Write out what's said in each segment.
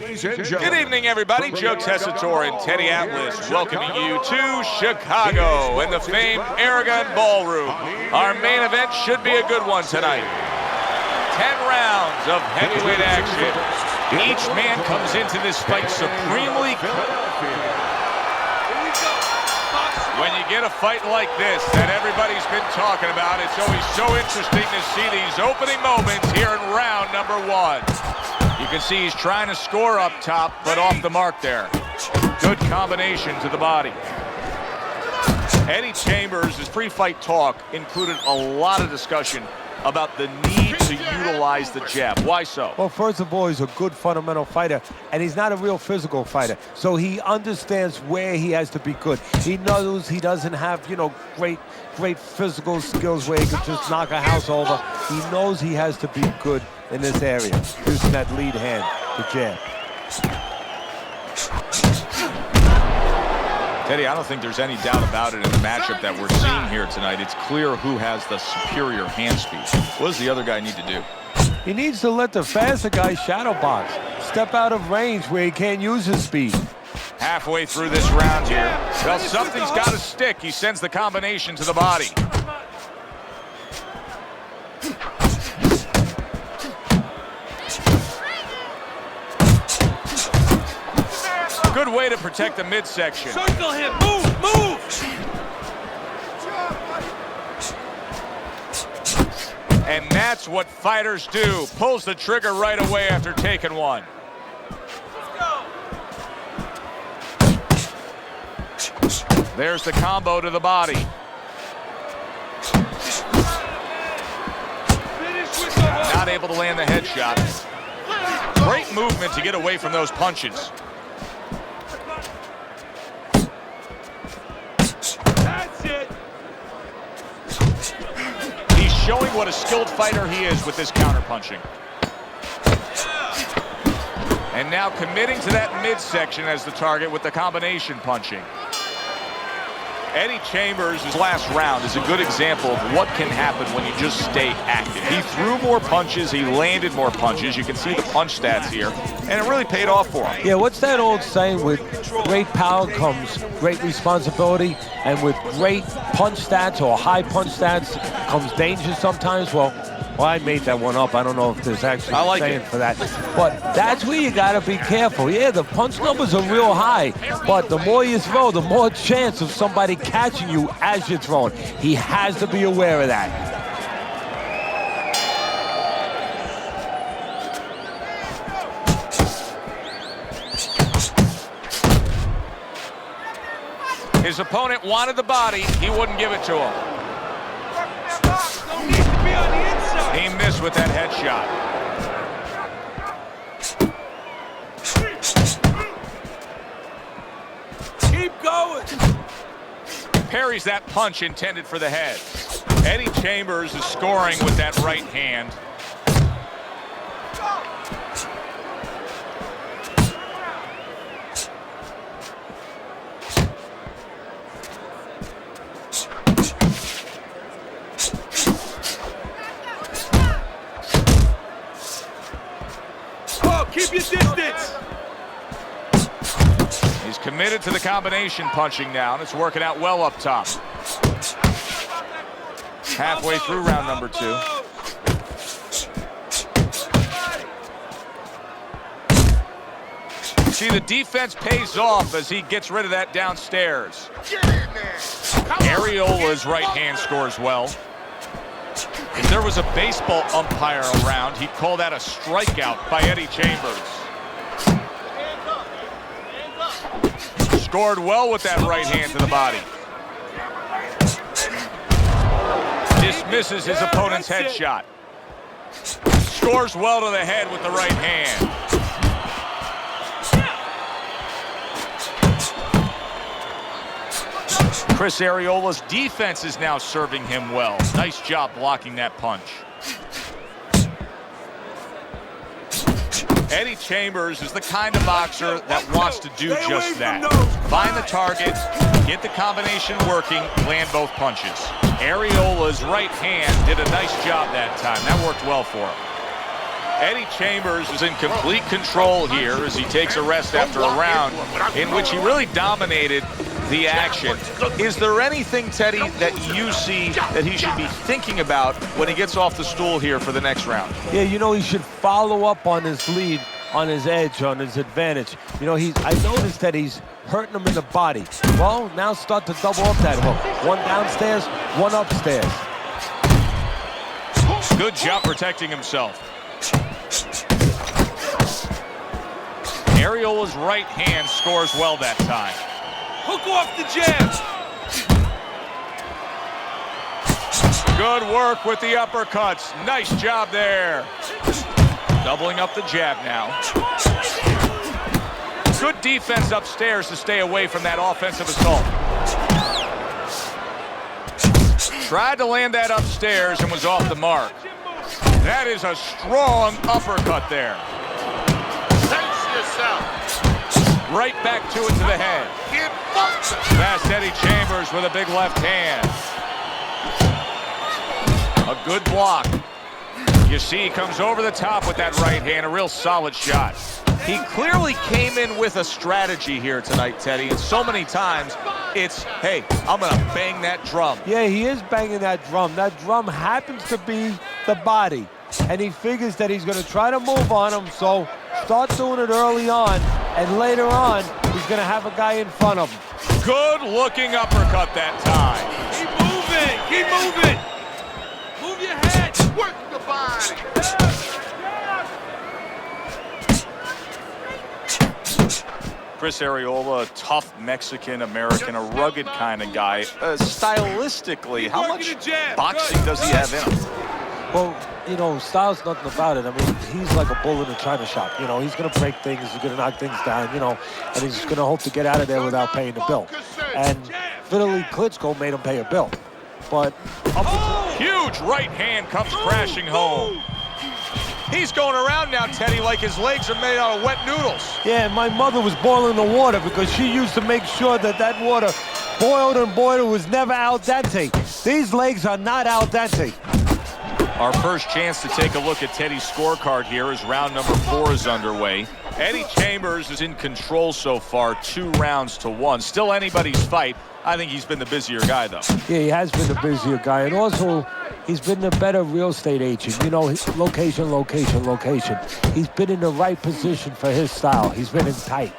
Good evening, everybody. Joe Tessitore and Teddy Atlas welcoming you to Chicago in the famed Aragon Ballroom. Our main event should be a good one tonight. 10 rounds of heavyweight action. Each man comes into this fight supremely. When you get a fight like this that everybody's been talking about, it's always so interesting to see these opening moments here in round number one. You can see he's trying to score up top, but off the mark there. Good combination to the body. Eddie Chambers' pre-fight talk included a lot of discussion about the need to utilize the jab. Why so? Well, first of all, he's a good fundamental fighter, and he's not a real physical fighter. So he understands where he has to be good. He knows he doesn't have, great physical skills where he can just knock a house over. He knows he has to be good in this area, using that lead hand, the jab. Teddy, I don't think there's any doubt about it in the matchup that we're seeing here tonight. It's clear who has the superior hand speed. What does the other guy need to do? He needs to let the faster guy shadow box. Step out of range where he can't use his speed. Halfway through this round here. Well, something's got to stick. He sends the combination to the body. Good way to protect the midsection. Circle him, move! And that's what fighters do. Pulls the trigger right away after taking one. There's the combo to the body. Not able to land the headshot. Great movement to get away from those punches. Showing what a skilled fighter he is with this counterpunching. And now committing to that midsection as the target with the combination punching. Eddie Chambers' last round is a good example of what can happen when you just stay active. He threw more punches, he landed more punches. You can see the punch stats here, and it really paid off for him. Yeah, what's that old saying? With great power comes great responsibility, and with great punch stats or high punch stats comes danger sometimes. Well, I made that one up. I don't know if there's actually a saying for that. But that's where you got to be careful. Yeah, the punch numbers are real high, but the more you throw, the more chance of somebody catching you as you're throwing. He has to be aware of that. His opponent wanted the body. He wouldn't give it to him. He missed with that headshot. Keep going. Parries that punch intended for the head. Eddie Chambers is scoring with that right hand. Keep your distance. He's committed to the combination punching now, and it's working out well up top. Halfway through round number two. See, the defense pays off as he gets rid of that downstairs. Areola's right hand scores well. If there was a baseball umpire around, he'd call that a strikeout by Eddie Chambers. Scored well with that right hand to the body. Dismisses his opponent's headshot. Scores well to the head with the right hand. Chris Areola's defense is now serving him well. Nice job blocking that punch. Eddie Chambers is the kind of boxer that wants to do just that. Find the target, get the combination working, land both punches. Areola's right hand did a nice job that time. That worked well for him. Eddie Chambers is in complete control here as he takes a rest after a round in which he really dominated the action. Is there anything, Teddy, that you see that he should be thinking about when he gets off the stool here for the next round? Yeah, you know, he should follow up on his lead, on his edge, on his advantage. You know, I noticed that he's hurting him in the body. Well, now start to double up that hook. One downstairs, one upstairs. Good job protecting himself. Ariola's right hand scores well that time. Hook off the jab. Good work with the uppercuts. Nice job there. Doubling up the jab now. Good defense upstairs to stay away from that offensive assault. Tried to land that upstairs and was off the mark. That is a strong uppercut there. Right back to it to the head. Fast Eddie Chambers with a big left hand. A good block. You see he comes over the top with that right hand, a real solid shot. He clearly came in with a strategy here tonight, Teddy, and so many times it's, hey, I'm going to bang that drum. Yeah, he is banging that drum. That drum happens to be the body, and he figures that he's going to try to move on him, so start doing it early on, and later on, he's going to have a guy in front of him. Good-looking uppercut that time. Keep moving. Keep moving. Move your head. Work the body. Chris Arreola, a tough Mexican-American, a rugged kind of guy. Stylistically, how much boxing does he have in him? Well, you know, style's nothing about it. I mean, he's like a bull in a china shop. You know, he's going to break things, he's going to knock things down, you know, and he's going to hope to get out of there without paying the bill. And Vitaly Klitschko made him pay a bill. But huge right hand comes crashing home. He's going around now, Teddy, like his legs are made out of wet noodles. yeah, my mother was boiling the water because she used to make sure that that water boiled and boiled, was never al dente. These legs are not al dente. Our first chance to take a look at Teddy's scorecard here as round number 4 is underway. Eddie Chambers is in control so far, 2 rounds to 1. Still anybody's fight. I think he's been the busier guy, though. Yeah, he has been the busier guy, and also he's been the better real estate agent. You know, location, location, location. He's been in the right position for his style. He's been in tight.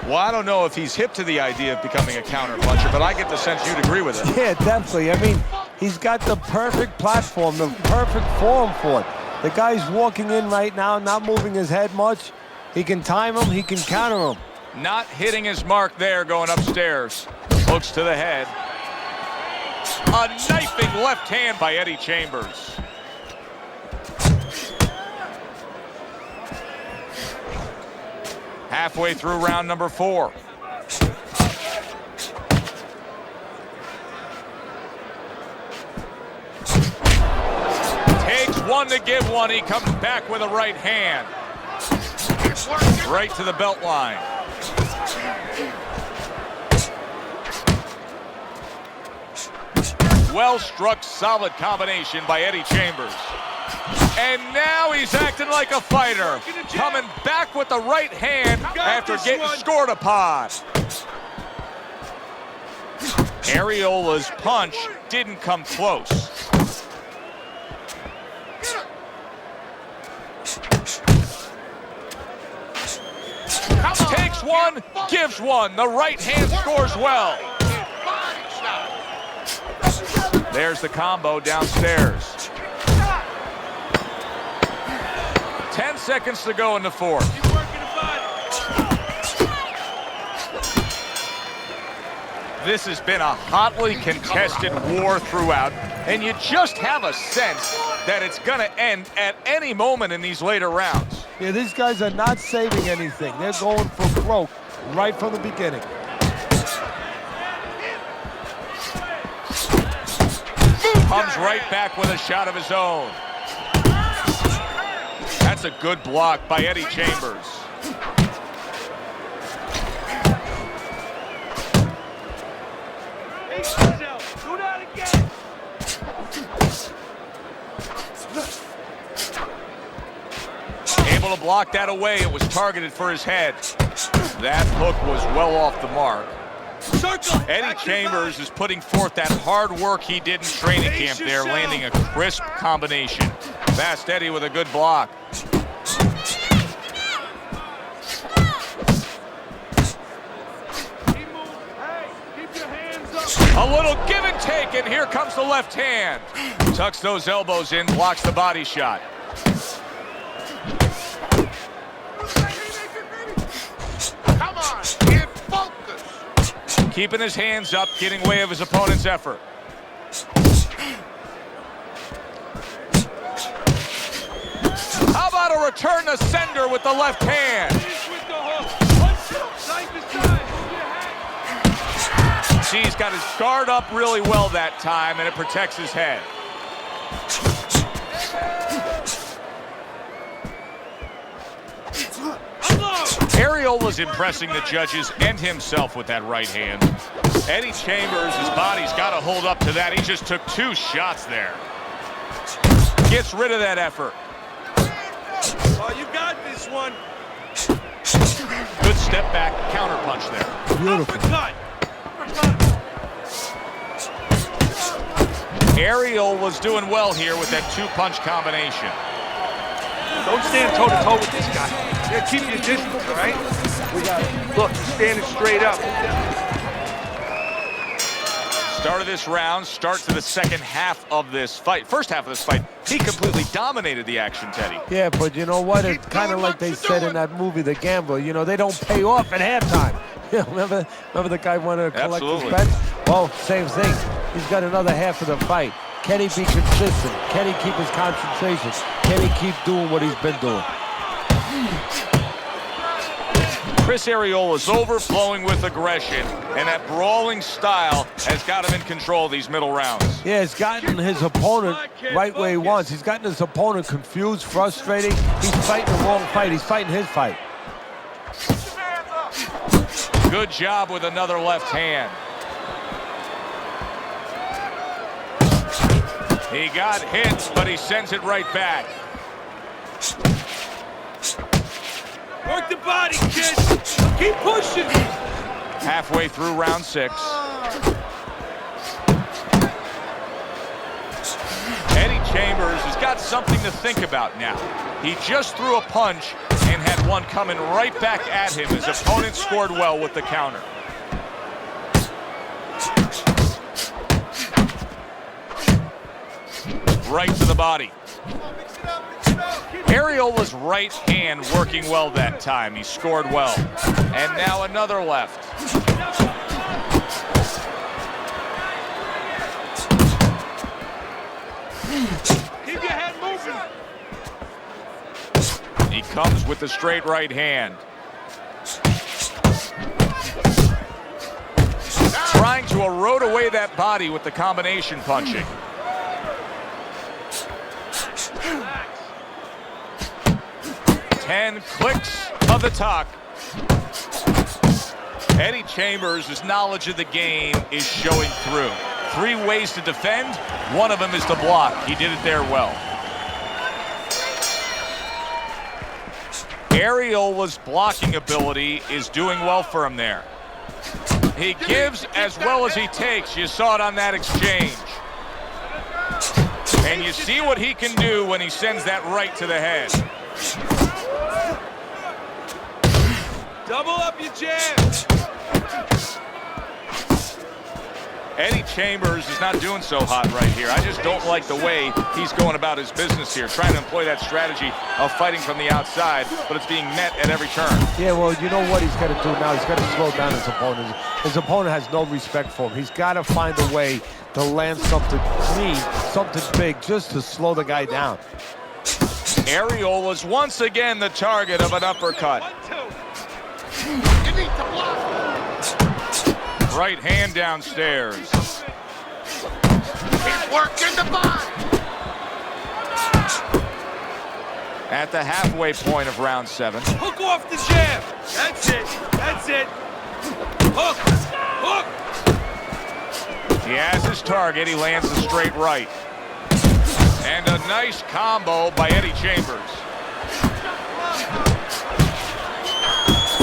Well, I don't know if he's hip to the idea of becoming a counter-puncher, but I get the sense you'd agree with it. Yeah, definitely. I mean, he's got the perfect platform, the perfect form for it. The guy's walking in right now, not moving his head much. He can time him, he can counter him. Not hitting his mark there, going upstairs. Hooks to the head. A knifing left hand by Eddie Chambers. Halfway through round number 4. Takes one to give one. He comes back with a right hand. Right to the belt line. Well struck, solid combination by Eddie Chambers. And now he's acting like a fighter. Coming back with the right hand after getting scored upon. Areola's punch didn't come close. Takes one, gives one. The right hand scores well. There's the combo downstairs. 10 seconds to go in the 4th. This has been a hotly contested war throughout, and you just have a sense that it's going to end at any moment in these later rounds. Yeah, these guys are not saving anything. They're going for broke right from the beginning. Comes right back with a shot of his own. That's a good block by Eddie Chambers. able to block that away. It was targeted for his head. That hook was well off the mark. Circle. Eddie Chambers is putting forth that hard work he did in training camp there, landing a crisp combination. Fast Eddie with a good block. A little give and take, and here comes the left hand. Tucks those elbows in, blocks the body shot. Come on, get focused. Keeping his hands up, getting way of his opponent's effort. How about a return to sender with the left hand? See, he's got his guard up really well that time, and it protects his head. Ariola's impressing the judges and himself with that right hand. Eddie Chambers, his body's got to hold up to that. He just took 2 shots there. Gets rid of that effort. Oh, you got this one. Good step back, counter punch there. Beautiful. Uppercut. Ariola's doing well here with that 2-punch combination. Don't stand toe-to-toe with this guy. Yeah, keep your distance, all right? Look, he's standing straight up. Start of this round, start to the second half of this fight. First half of this fight, he completely dominated the action, Teddy. Yeah, but you know what? It's kind of like they said in that movie, The Gambler. You know, they don't pay off at halftime. Yeah, remember the guy wanted to collect his bets? Well, same thing. He's got another half of the fight. Can he be consistent? Can he keep his concentration? Can he keep doing what he's been doing? Chris Ariola's overflowing with aggression, and that brawling style has got him in control of these middle rounds. Yeah, he's gotten his opponent right where he wants. He's gotten his opponent confused, frustrated. He's fighting the wrong fight. He's fighting his fight. Good job with another left hand. He got hit, but he sends it right back. Work the body, kid. Keep pushing. Halfway through round 6. Eddie Chambers has got something to think about now. He just threw a punch and had one coming right back at him. His opponent scored well with the counter. Right to the body. Ariola's right hand working well that time. He scored well. And now another left. Keep your head moving. He comes with the straight right hand. Trying to erode away that body with the combination punching. Ten clicks of the talk. Eddie Chambers' knowledge of the game is showing through. 3 ways to defend. One of them is to block. He did it there well. Ariola's blocking ability is doing well for him there. He gives as well as he takes. You saw it on that exchange. And you see what he can do when he sends that right to the head. Double up your jabs. Eddie Chambers is not doing so hot right here. I just don't like the way he's going about his business here, trying to employ that strategy of fighting from the outside, but it's being met at every turn. Yeah, well, you know what he's got to do now? He's got to slow down his opponent. His opponent has no respect for him. He's got to find a way to land something clean, something big, just to slow the guy down. Ariola's once again the target of an uppercut. 1, 2. You need to block. Right hand downstairs. Keep working the body. At the halfway point of round 7. Hook off the jab. That's it. That's it. Hook. Hook. He has his target. He lands a straight right. And a nice combo by Eddie Chambers.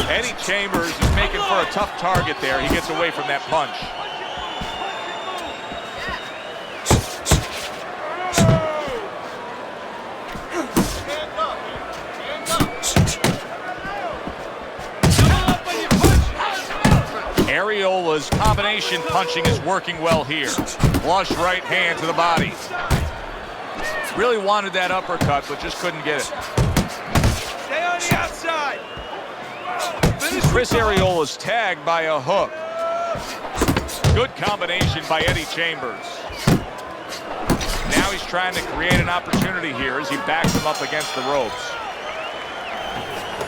Eddie Chambers is making for a tough target there. He gets away from that punch. Ariola's combination punching is working well here. Flush right hand to the body. Really wanted that uppercut, but just couldn't get it. Stay on the outside. Chris Ariola's tagged by a hook. Good combination by Eddie Chambers. Now he's trying to create an opportunity here as he backs him up against the ropes.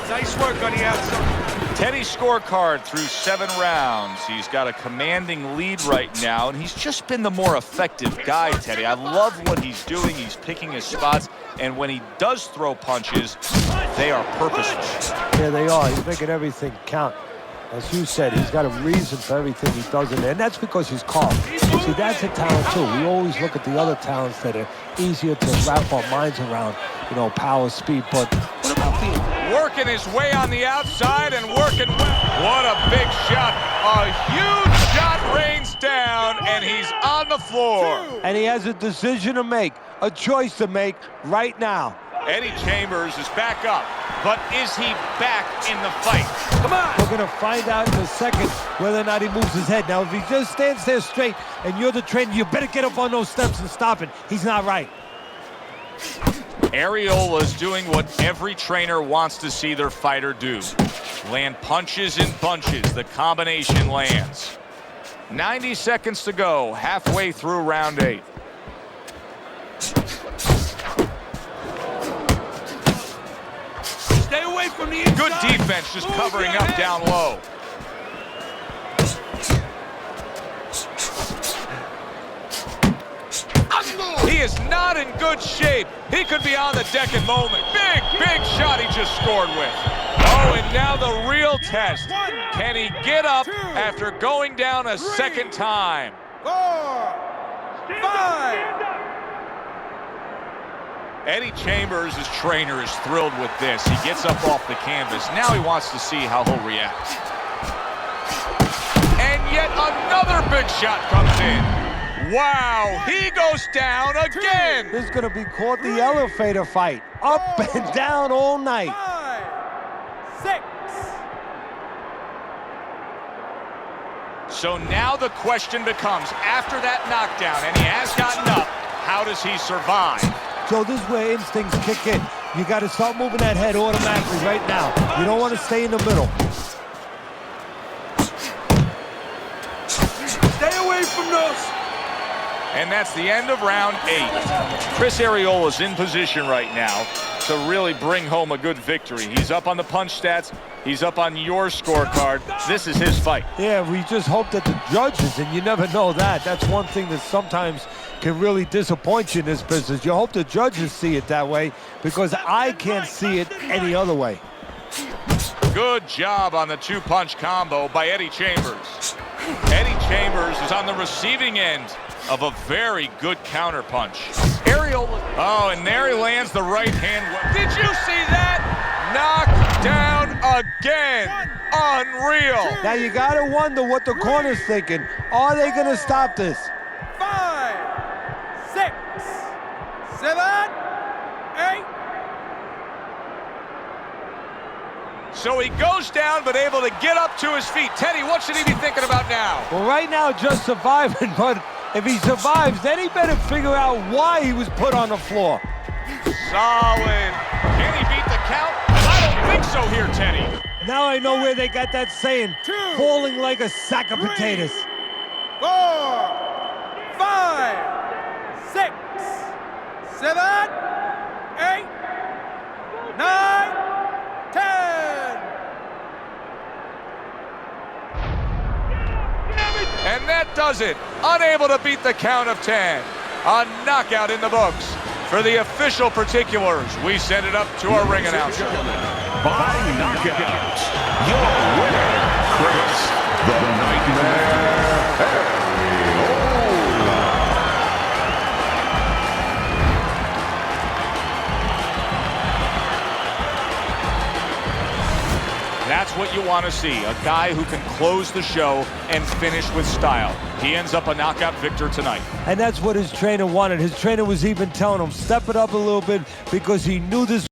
Nice work on the outside. Teddy's scorecard through 7 rounds. He's got a commanding lead right now, and he's just been the more effective guy, Teddy. I love what he's doing. He's picking his spots, and when he does throw punches, they are purposeful. Yeah, they are. He's making everything count. As you said, he's got a reason for everything he does in there, and that's because he's calm. See, that's a talent, too. We always look at the other talents that are easier to wrap our minds around, you know, power, speed, but what about the... Working his way on the outside and working well. What a big shot. A huge shot rains down, and he's on the floor. And he has a decision to make, a choice to make right now. Eddie Chambers is back up, but is he back in the fight? Come on. We're going to find out in a second whether or not he moves his head. Now, if he just stands there straight and you're the trainer, you better get up on those steps and stop it. He's not right. Ariola's doing what every trainer wants to see their fighter do. Land punches in bunches. The combination lands. 90 seconds to go, halfway through round 8. Stay away from the inside. Good defense, just covering up down low. He is not in good shape. He could be on the deck in moment. Big shot he just scored with. Oh, and now the real test. Can he get up after going down a second time? 4, 5. Eddie Chambers, his trainer, is thrilled with this. He gets up off the canvas. Now he wants to see how he'll react. And yet another big shot comes in. Wow, he goes down again. This is going to be called the elevator fight. Up and down all night. 5, 6. So now the question becomes, after that knockdown, and he has gotten up, how does he survive? So this is where instincts kick in. You got to start moving that head automatically right now. You don't want to stay in the middle. Stay away from those. And that's the end of round 8. Chris Ariola's in position right now to really bring home a good victory. He's up on the punch stats. He's up on your scorecard. This is his fight. Yeah, we just hope that the judges, and you never know that. That's one thing that sometimes can really disappoint you in this business. You hope the judges see it that way, because I can't see it any other way. Good job on the 2-punch combo by Eddie Chambers. Eddie Chambers is on the receiving end of a very good counter punch. Ariola. Oh, and there he lands the right hand. Did you see that? Knocked down again. Unreal. Now you got to wonder what the corner's thinking. Are they going to stop this? 5, 6, 7, 8. So he goes down, but able to get up to his feet. Teddy, what should he be thinking about now? Well, right now, just surviving, but if he survives, then he better figure out why he was put on the floor. Solid. Can he beat the count? I don't think so here, Teddy. Now I know where they got that saying, falling like a sack of potatoes. 4, 5, 6, 7, 8, 9, 10. And that does it. Unable to beat the count of 10. A knockout in the books. For the official particulars, we send it up to our ring announcer. By knockout, your winner, Chris the Nightmare. That's what you want to see, a guy who can close the show and finish with style. He ends up a knockout victor tonight. And that's what his trainer wanted. His trainer was even telling him, step it up a little bit, because he knew this